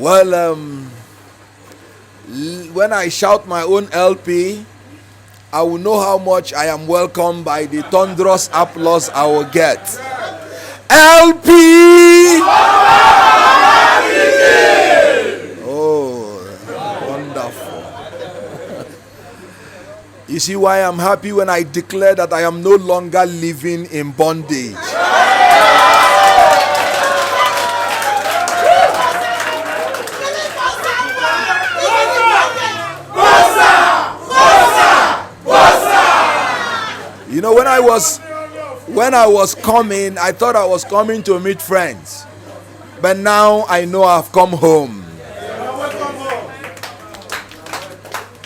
Well, when I shout my own LP, I will know how much I am welcomed by the thunderous applause I will get. LP! Oh, wonderful. You see why I'm happy when I declare that I am no longer living in bondage. You know, when I was coming, I thought I was coming to meet friends. But now I know I've come home.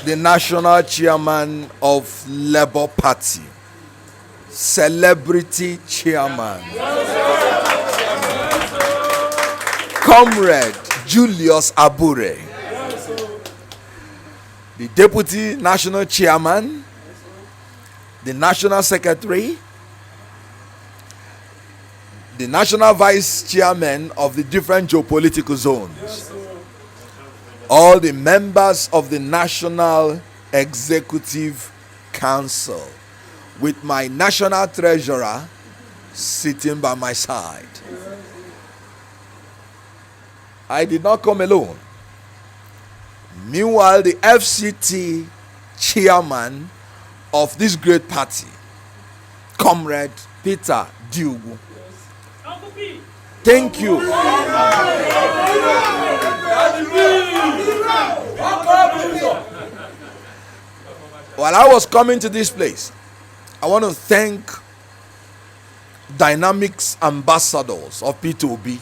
The national chairman of Labour Party, celebrity chairman, Comrade Julius Abure, the deputy national chairman, the national secretary, the national vice chairman of the different geopolitical zones, all the members of the National Executive Council, with my national treasurer sitting by my side. I did not come alone. Meanwhile, the FCT chairman of this great party, Comrade Peter Diogu. Thank you. While I was coming to this place, I want to thank Dynamics ambassadors of P2B,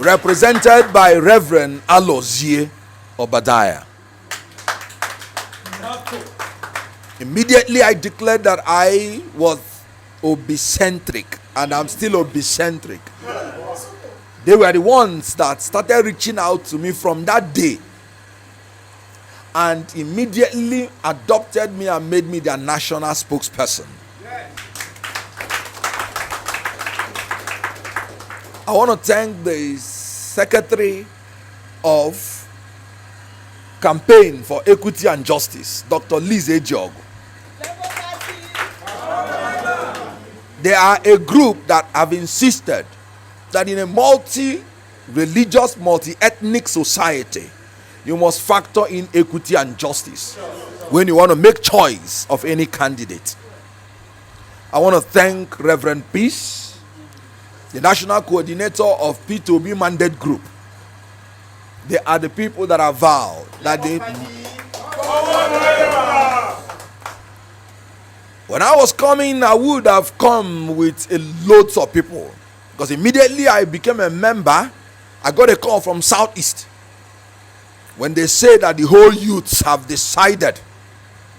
represented by Reverend Alozie Obadiah. Immediately I declared that I was obicentric, and I'm still obicentric. They were the ones that started reaching out to me from that day and immediately adopted me and made me their national spokesperson. I want to thank the Secretary of Campaign for Equity and Justice, Dr. Liz Ejiogu. They are a group that have insisted that in a multi-religious, multi-ethnic society, you must factor in equity and justice when you want to make choice of any candidate. I want to thank Reverend Peace, the national coordinator of P2B Mandate Group. They are the people that have vowed that they... When I was coming, I would have come with loads of people, because immediately I became a member, I got a call from Southeast when they say that the whole youths have decided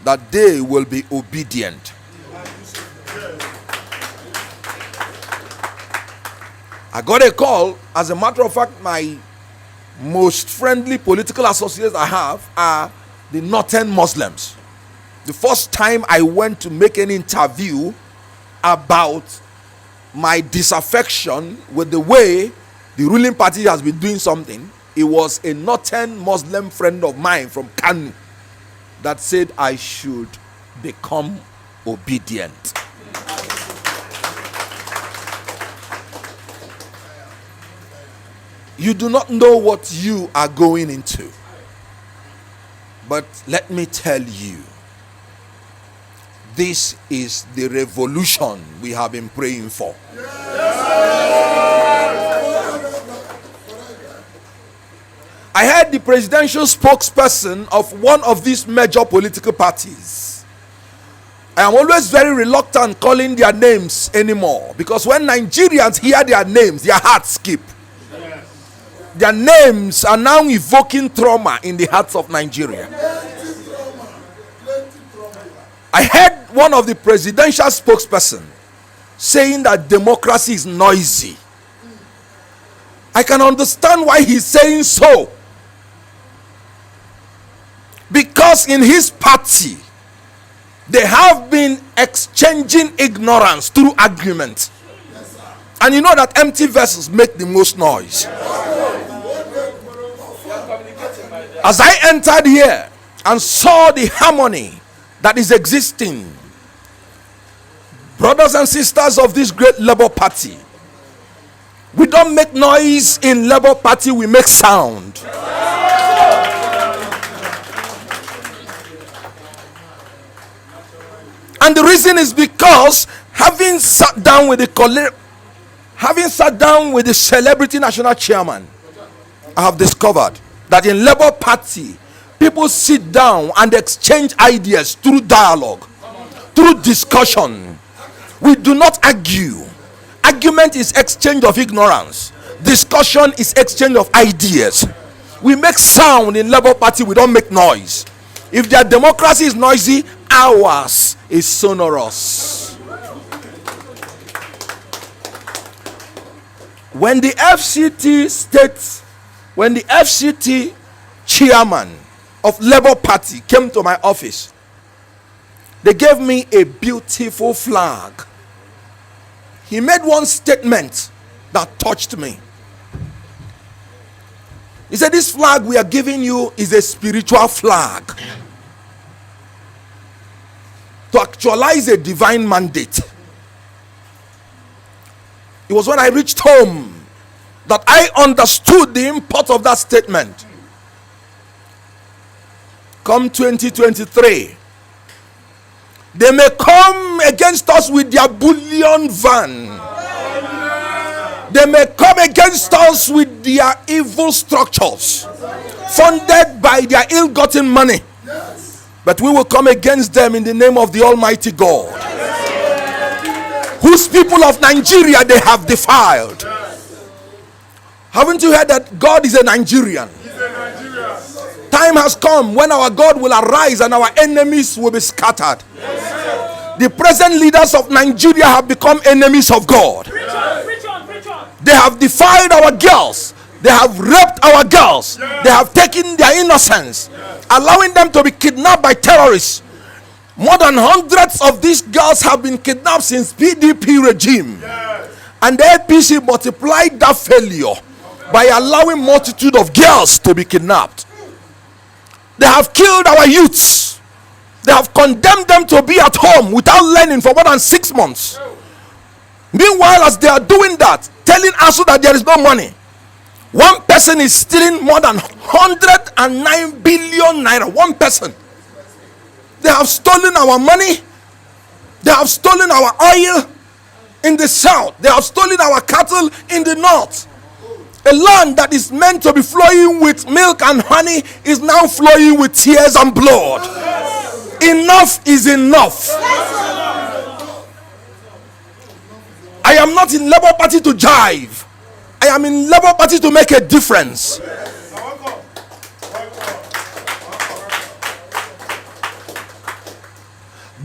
that they will be obedient. I got a call. As a matter of fact, my most friendly political associates I have are the Northern Muslims. The first time I went to make an interview about my disaffection with the way the ruling party has been doing something, it was a Northern Muslim friend of mine from Kanu that said I should become obedient. You do not know what you are going into, but let me tell you, this is the revolution we have been praying for. I heard the presidential spokesperson of one of these major political parties. I am always very reluctant calling their names anymore, because when Nigerians hear their names, their hearts skip. Their names are now evoking trauma in the hearts of Nigeria. I heard one of the presidential spokesperson saying that democracy is noisy. I can understand why he's saying so. Because in his party, they have been exchanging ignorance through argument. And you know that empty vessels make the most noise. As I entered here and saw the harmony that is existing, brothers and sisters of this great Labour Party, we don't make noise in Labour Party, we make sound. And the reason is because having sat down with the celebrity national chairman, I have discovered that in Labour Party, people sit down and exchange ideas through dialogue, through discussion. We do not argue. Argument is exchange of ignorance. Discussion is exchange of ideas. We make sound in Labour Party, we don't make noise. If their democracy is noisy, ours is sonorous. When the FCT chairman of Labour Party came to my office, they gave me a beautiful flag. He made one statement that touched me. He said, this flag we are giving you is a spiritual flag to actualize a divine mandate. It was when I reached home that I understood the import of that statement. Come 2023, they may come against us with their bullion van. They may come against us with their evil structures, funded by their ill-gotten money. But we will come against them in the name of the Almighty God, whose people of Nigeria they have defiled. Haven't you heard that God is a Nigerian? Time has come when our God will arise and our enemies will be scattered. The present leaders of Nigeria have become enemies of God. They have defiled our girls. They have raped our girls. They have taken their innocence, allowing them to be kidnapped by terrorists. More than hundreds of these girls have been kidnapped since PDP regime. And the APC multiplied that failure by allowing multitude of girls to be kidnapped. They have killed our youths. They have condemned them to be at home without learning for more than 6 months. Meanwhile, as they are doing that, telling us that there is no money, one person is stealing more than 109 billion naira. One person. They have stolen our money. They have stolen our oil in the south. They have stolen our cattle in the north. A land that is meant to be flowing with milk and honey is now flowing with tears and blood. Enough is enough. I am not in Labour Party to jive. I am in Labour Party to make a difference.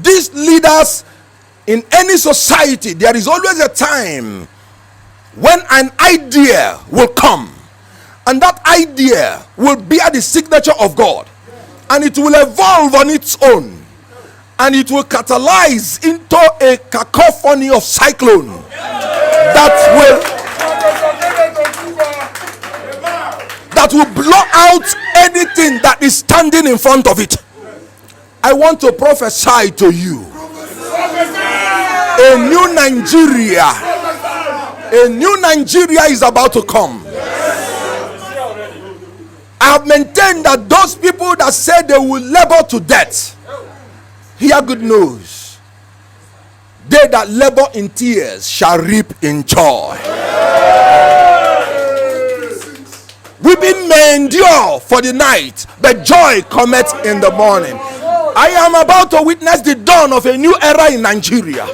These leaders in any society, there is always a time when an idea will come, and that idea will bear the signature of God, and it will evolve on its own, and it will catalyze into a cacophony of cyclone that will blow out anything that is standing in front of it. I want to prophesy to you a new Nigeria is about to come. I have maintained that those people that said they will labor to death, hear good news. They that labor in tears shall reap in joy. Weeping may endure for the night, but joy cometh in the morning. I am about to witness the dawn of a new era in Nigeria.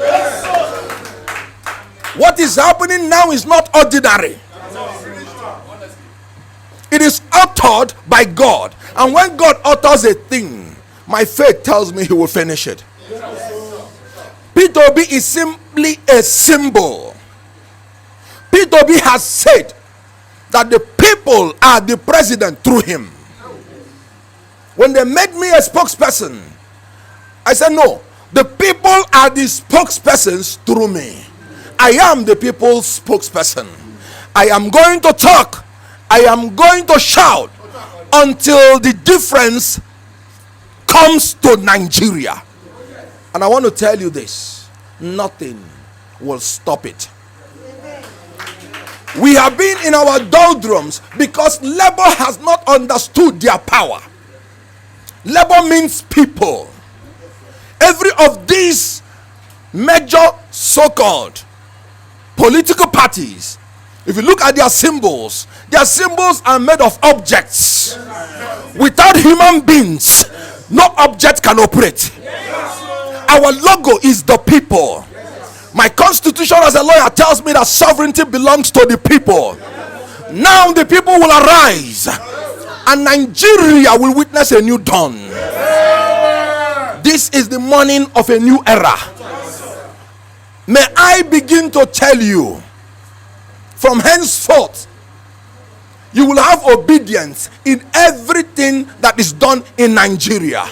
What is happening now is not ordinary. It is uttered by God. And when God utters a thing, my faith tells me he will finish it. P2B is simply a symbol. P2B has said that the people are the president through him. When they made me a spokesperson, I said no, the people are the spokespersons through me. I am the people's spokesperson. I am going to talk. I am going to shout until the difference comes to Nigeria. And I want to tell you this: nothing will stop it. We have been in our doldrums because Labour has not understood their power. Labour means people. Every of these major so-called political parties, if you look at their symbols are made of objects. Without human beings, no object can operate. Our logo is the people. My constitution as a lawyer tells me that sovereignty belongs to the people. Now the people will arise and Nigeria will witness a new dawn. This is the morning of a new era. May I begin to tell you, from henceforth, you will have obedience in everything that is done in Nigeria.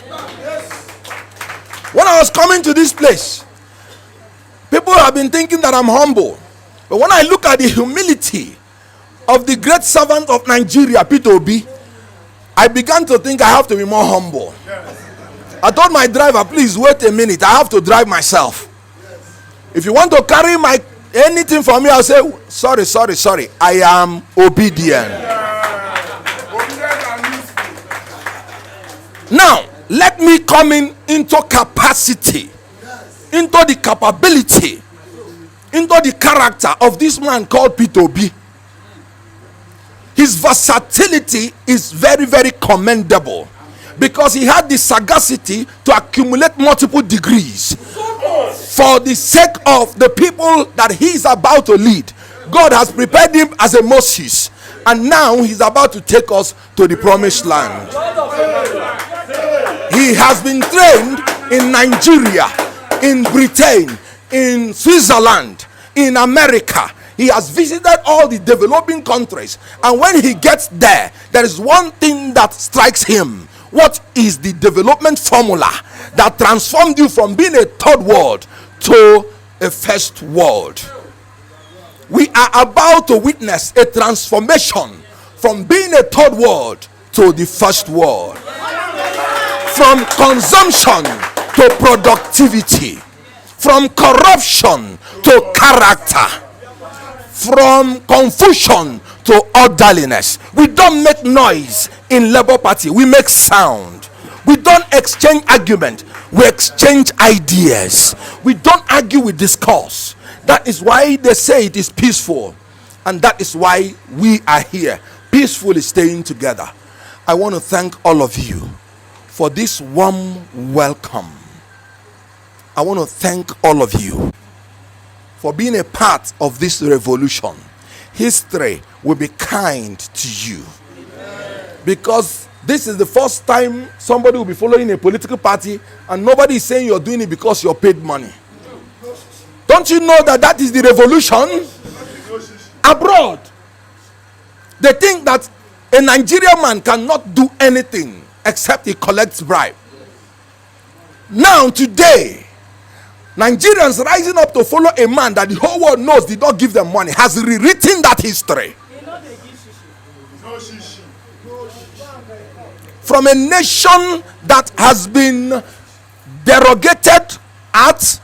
When I was coming to this place, people have been thinking that I'm humble. But when I look at the humility of the great servant of Nigeria, Peter Obi, I began to think I have to be more humble. I told my driver, please wait a minute, I have to drive myself. If you want to carry anything for me, I'll say, sorry, I am obedient. Now, let me come into capacity, into the capability, into the character of this man called Peter Obi. His versatility is very, very commendable because he had the sagacity to accumulate multiple degrees for the sake of the people that he is about to lead. God has prepared him as a Moses, and now he's about to take us to the promised land. He has been trained in Nigeria, in Britain, in Switzerland, in America. He has visited all the developing countries, and when he gets there, there is one thing that strikes him. What is the development formula that transformed you from being a third world to a first world? We are about to witness a transformation from being a third world to the first world, from consumption to productivity, from corruption to character, from confusion to orderliness. We don't make noise in Labour Party, we make sound. We don't exchange argument, we exchange ideas. We don't argue with discourse. That is why they say it is peaceful, and that is why we are here peacefully staying together. I want to thank all of you for this warm welcome. I want to thank all of you for being a part of this revolution. History will be kind to you, because this is the first time somebody will be following a political party and nobody is saying you're doing it because you're paid money. Don't you know that is the revolution? Abroad, they think that a Nigerian man cannot do anything except he collects bribe. Now today, Nigerians rising up to follow a man that the whole world knows did not give them money has rewritten that history. From a nation that has been derogated at,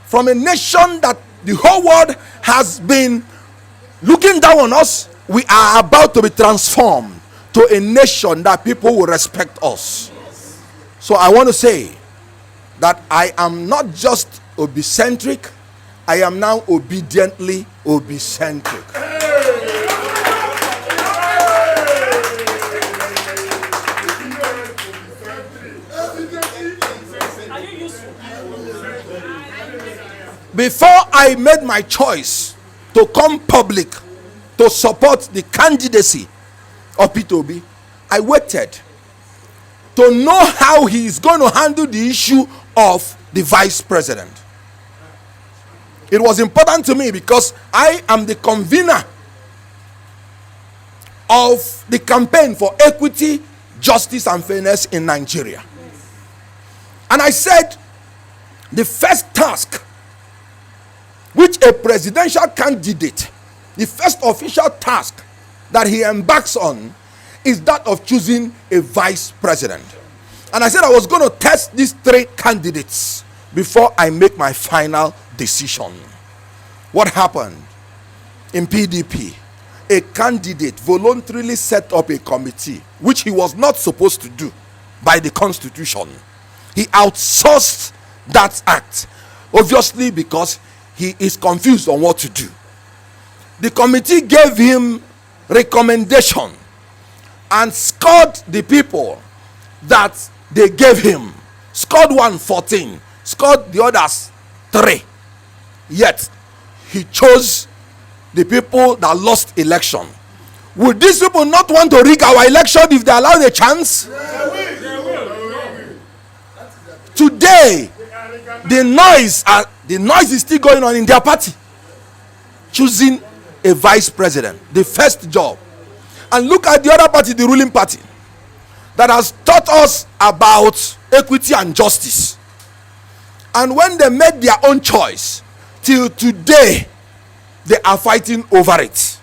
from a nation that the whole world has been looking down on us, we are about to be transformed to a nation that people will respect us. So I want to say that I am not just obicentric, I am now obediently obicentric. Before I made my choice to come public to support the candidacy of Peter Obi, I waited to know how he is going to handle the issue of the vice president. It was important to me because I am the convener of the campaign for equity, justice, and fairness in Nigeria. And I said the first task which a presidential candidate, the first official task that he embarks on is that of choosing a vice president. And I said I was going to test these 3 candidates before I make my final decision. What happened? In PDP, a candidate voluntarily set up a committee, which he was not supposed to do by the constitution. He outsourced that act, obviously because he is confused on what to do. The committee gave him recommendation and scored the people that they gave him. Scored one 14, scored the others 3. Yet he chose the people that lost election. Would these people not want to rig our election if they allow the chance? Today, the noise is still going on in their party, choosing a vice president, the first job. And look at the other party, the ruling party, that has taught us about equity and justice. And when they made their own choice, till today, they are fighting over it,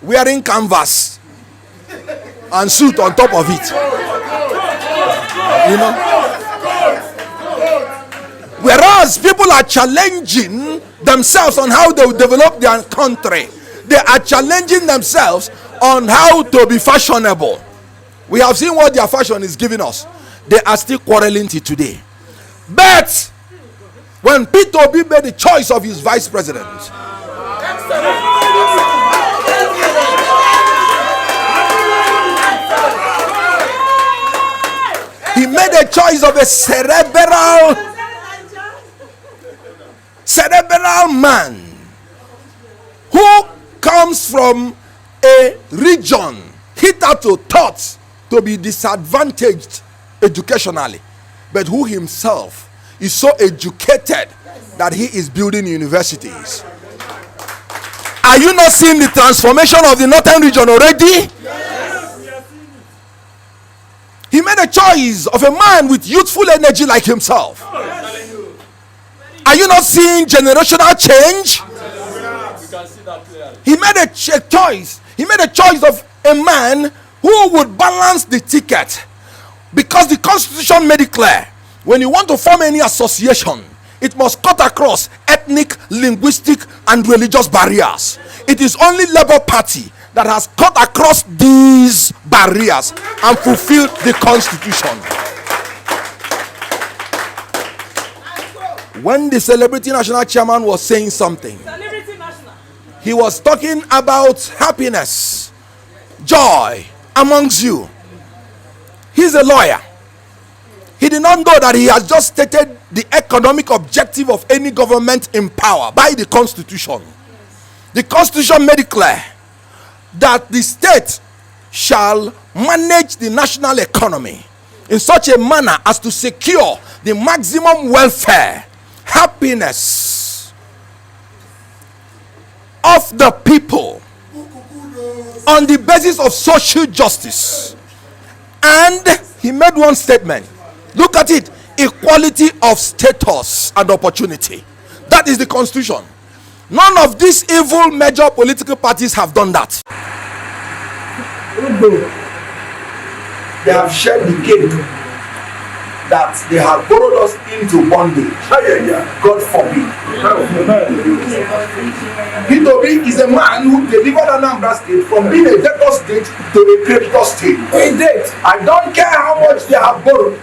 wearing canvas and suit on top of it. You know? Whereas people are challenging themselves on how they will develop their country, they are challenging themselves on how to be fashionable. We have seen what their fashion is giving us. They are still quarreling till today. But when Peter Obi made the choice of his vice president, he made a choice of a cerebral man who comes from a region hitherto thought to be disadvantaged educationally, but who himself is so educated that he is building universities. Are you not seeing the transformation of the northern region already? Yes. He made a choice of a man with youthful energy like himself. Are you not seeing generational change? He made a choice. He made a choice of a man who would balance the ticket, because the constitution made it clear, when you want to form any association, it must cut across ethnic, linguistic, and religious barriers. It is only Labour Party that has cut across these barriers and fulfilled the constitution. When the Celebrity National Chairman was saying something, he was talking about happiness, joy amongst you. He's a lawyer. He did not know that he has just stated the economic objective of any government in power by the constitution. The constitution made it clear that the state shall manage the national economy in such a manner as to secure the maximum welfare, happiness of the people on the basis of social justice. And he made one statement. Look at it. Equality of status and opportunity. That is the constitution. None of these evil major political parties have done that. They have shared the cake that they have borrowed us into bondage. God forbid. Peter Obi is a man who delivered Anambra State from being a debtor state to a creditor state. I don't care how much they have borrowed.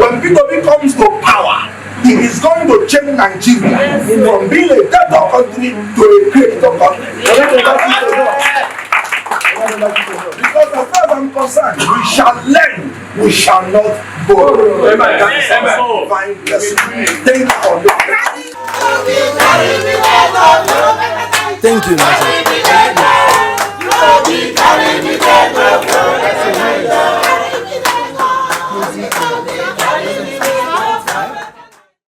When Peter Obi comes to power, he is going to change Nigeria from being a debtor country to a creditor country. Because as far as I'm concerned, we shall lend, we shall not borrow. Thank you, Nathan.